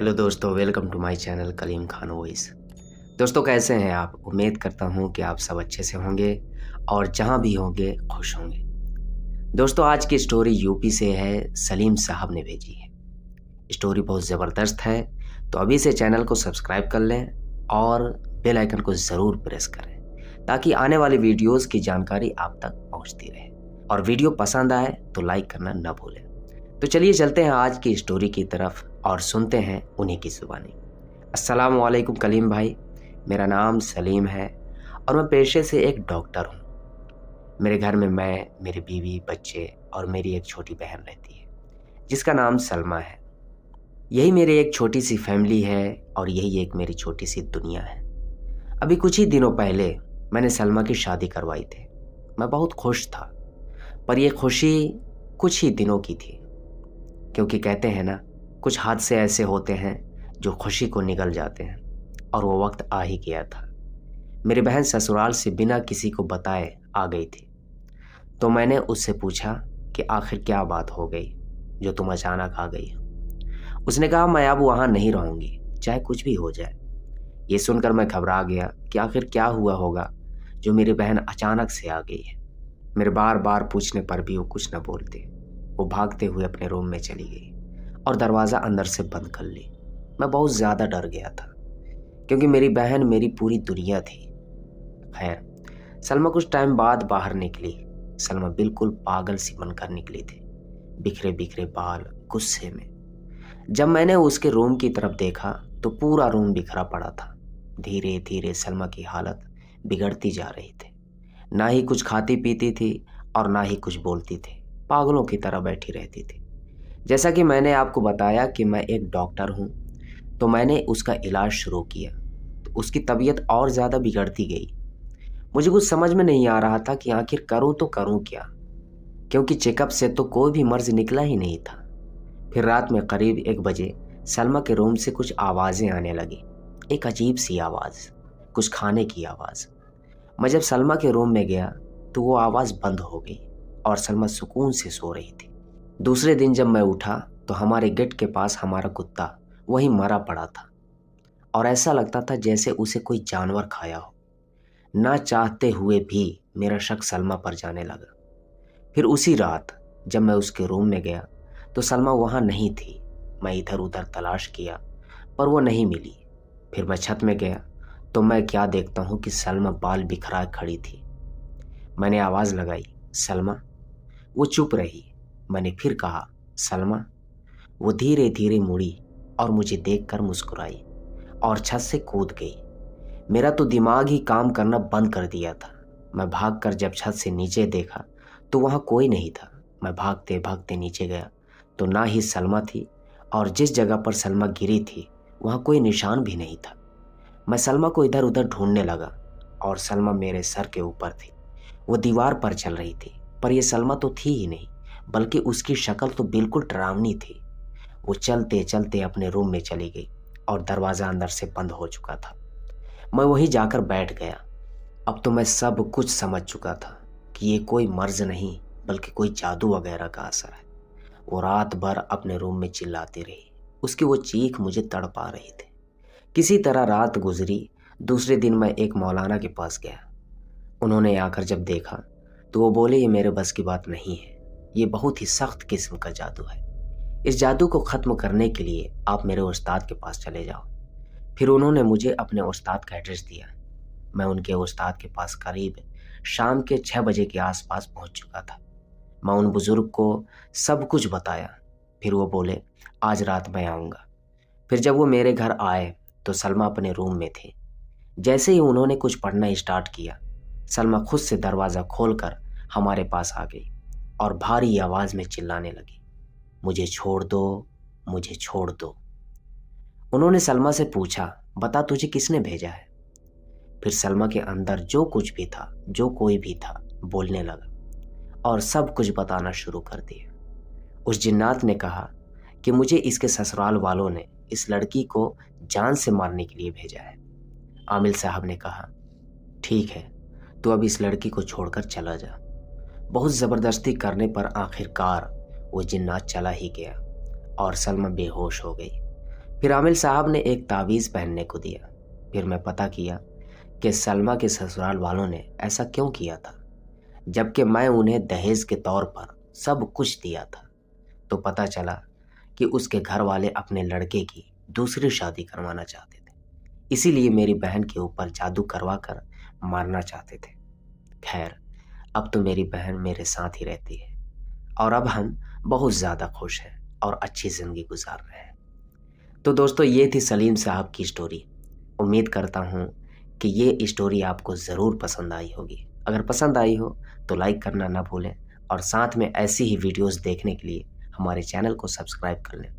Hello दोस्तों, welcome to my channel Kaleem Khan voice. दोस्तों, कैसे हैं आप? उम्मीद करता हूं कि आप सब अच्छे से होंगे और जहां भी होंगे खुश होंगे। दोस्तों, आज की स्टोरी यूपी से है, सलीम साहब ने भेजी है। स्टोरी बहुत ज़बरदस्त है, तो अभी से चैनल को सब्सक्राइब कर लें और बेल आइकन को ज़रूर प्रेस करें ताकि आने वाली वीडियोज़ की जानकारी आप तक पहुँचती रहे। और वीडियो पसंद आए तो लाइक करना न भूलें। तो चलिए चलते हैं आज की स्टोरी की तरफ और सुनते हैं उन्हीं की ज़ुबानी। अस्सलाम वालेकुम कलीम भाई, मेरा नाम सलीम है और मैं पेशे से एक डॉक्टर हूँ। मेरे घर में मैं, मेरी बीवी, बच्चे और मेरी एक छोटी बहन रहती है जिसका नाम सलमा है। यही मेरी एक छोटी सी फैमिली है और यही एक मेरी छोटी सी दुनिया है। अभी कुछ ही दिनों पहले मैंने सलमा की शादी करवाई थी। मैं बहुत खुश था, पर यह खुशी कुछ ही दिनों की थी, क्योंकि कहते हैं ना, कुछ हादसे ऐसे होते हैं जो खुशी को निगल जाते हैं, और वो वक्त आ ही गया था। मेरी बहन ससुराल से बिना किसी को बताए आ गई थी, तो मैंने उससे पूछा कि आखिर क्या बात हो गई जो तुम अचानक आ गई। उसने कहा, मैं अब वहाँ नहीं रहूँगी, चाहे कुछ भी हो जाए। ये सुनकर मैं घबरा गया कि आखिर क्या हुआ होगा जो मेरी बहन अचानक से आ गई है। मेरे बार बार पूछने पर भी वो कुछ न बोलते। वो भागते हुए अपने रूम में चली गई और दरवाज़ा अंदर से बंद कर ली। मैं बहुत ज़्यादा डर गया था, क्योंकि मेरी बहन मेरी पूरी दुनिया थी। खैर, सलमा कुछ टाइम बाद बाहर निकली। सलमा बिल्कुल पागल सी बनकर निकली थी, बिखरे बिखरे बाल, गुस्से में। जब मैंने उसके रूम की तरफ देखा तो पूरा रूम बिखरा पड़ा था। धीरे धीरे सलमा की हालत बिगड़ती जा रही थी। ना ही कुछ खाती पीती थी और ना ही कुछ बोलती थी, पागलों की तरह बैठी रहती थी। जैसा कि मैंने आपको बताया कि मैं एक डॉक्टर हूँ, तो मैंने उसका इलाज शुरू किया, तो उसकी तबीयत और ज़्यादा बिगड़ती गई। मुझे कुछ समझ में नहीं आ रहा था कि आखिर करूँ तो करूँ क्या, क्योंकि चेकअप से तो कोई भी मर्ज निकला ही नहीं था। फिर रात में करीब 1 बजे सलमा के रूम से कुछ आवाज़ें आने लगी। एक अजीब सी आवाज़, कुछ खाने की आवाज़। मैं जब सलमा के रूम में गया तो वो आवाज़ बंद हो गई और सलमा सुकून से सो रही थी। दूसरे दिन जब मैं उठा तो हमारे गेट के पास हमारा कुत्ता वहीं मरा पड़ा था, और ऐसा लगता था जैसे उसे कोई जानवर खाया हो। ना चाहते हुए भी मेरा शक सलमा पर जाने लगा। फिर उसी रात जब मैं उसके रूम में गया तो सलमा वहाँ नहीं थी। मैं इधर उधर तलाश किया पर वो नहीं मिली। फिर मैं छत में गया तो मैं क्या देखता हूँ कि सलमा बाल बिखरा खड़ी थी। मैंने आवाज़ लगाई, सलमा। वो चुप रही। मैंने फिर कहा, सलमा। वो धीरे धीरे मुड़ी और मुझे देखकर मुस्कुराई और छत से कूद गई। मेरा तो दिमाग ही काम करना बंद कर दिया था। मैं भागकर जब छत से नीचे देखा तो वहाँ कोई नहीं था। मैं भागते भागते नीचे गया तो ना ही सलमा थी, और जिस जगह पर सलमा गिरी थी वहाँ कोई निशान भी नहीं था। मैं सलमा को इधर उधर ढूंढने लगा और सलमा मेरे सर के ऊपर थी। वो दीवार पर चल रही थी, पर यह सलमा तो थी ही नहीं, बल्कि उसकी शक्ल तो बिल्कुल डरावनी थी। वो चलते चलते अपने रूम में चली गई और दरवाज़ा अंदर से बंद हो चुका था। मैं वहीं जाकर बैठ गया। अब तो मैं सब कुछ समझ चुका था कि ये कोई मर्ज नहीं बल्कि कोई जादू वगैरह का असर है। वो रात भर अपने रूम में चिल्लाती रही। उसकी वो चीख मुझे तड़पा रही थी। किसी तरह रात गुजरी। दूसरे दिन मैं एक मौलाना के पास गया। उन्होंने आकर जब देखा तो वो बोले, ये मेरे बस की बात नहीं है, ये बहुत ही सख्त किस्म का जादू है। इस जादू को ख़त्म करने के लिए आप मेरे उस्ताद के पास चले जाओ। फिर उन्होंने मुझे अपने उस्ताद का एड्रेस दिया। मैं उनके उस्ताद के पास करीब शाम के 6 बजे के आसपास पहुंच चुका था। मैं उन बुज़ुर्ग को सब कुछ बताया। फिर वो बोले, आज रात मैं आऊँगा। फिर जब वो मेरे घर आए तो सलमा अपने रूम में थी। जैसे ही उन्होंने कुछ पढ़ना स्टार्ट किया, सलमा खुद से दरवाज़ा खोलकर हमारे पास आ गई और भारी आवाज़ में चिल्लाने लगी, मुझे छोड़ दो, मुझे छोड़ दो। उन्होंने सलमा से पूछा, बता तुझे किसने भेजा है? फिर सलमा के अंदर जो कुछ भी था, जो कोई भी था, बोलने लगा और सब कुछ बताना शुरू कर दिया। उस जिन्नात ने कहा कि मुझे इसके ससुराल वालों ने इस लड़की को जान से मारने के लिए भेजा है। आमिल साहब ने कहा, ठीक है, तो अब इस लड़की को छोड़कर चला जा। बहुत ज़बरदस्ती करने पर आखिरकार वो जिन्नात चला ही गया और सलमा बेहोश हो गई। फिर आमिल साहब ने एक तावीज़ पहनने को दिया। फिर मैं पता किया कि सलमा के ससुराल वालों ने ऐसा क्यों किया था, जबकि मैं उन्हें दहेज के तौर पर सब कुछ दिया था। तो पता चला कि उसके घर वाले अपने लड़के की दूसरी शादी करवाना चाहते थे, इसीलिए मेरी बहन के ऊपर जादू करवा कर मारना चाहते थे। खैर, अब तो मेरी बहन मेरे साथ ही रहती है और अब हम बहुत ज़्यादा खुश हैं और अच्छी ज़िंदगी गुजार रहे हैं। तो दोस्तों, ये थी सलीम साहब की स्टोरी। उम्मीद करता हूँ कि ये स्टोरी आपको ज़रूर पसंद आई होगी। अगर पसंद आई हो तो लाइक करना ना भूलें और साथ में ऐसी ही वीडियोस देखने के लिए हमारे चैनल को सब्सक्राइब कर लें।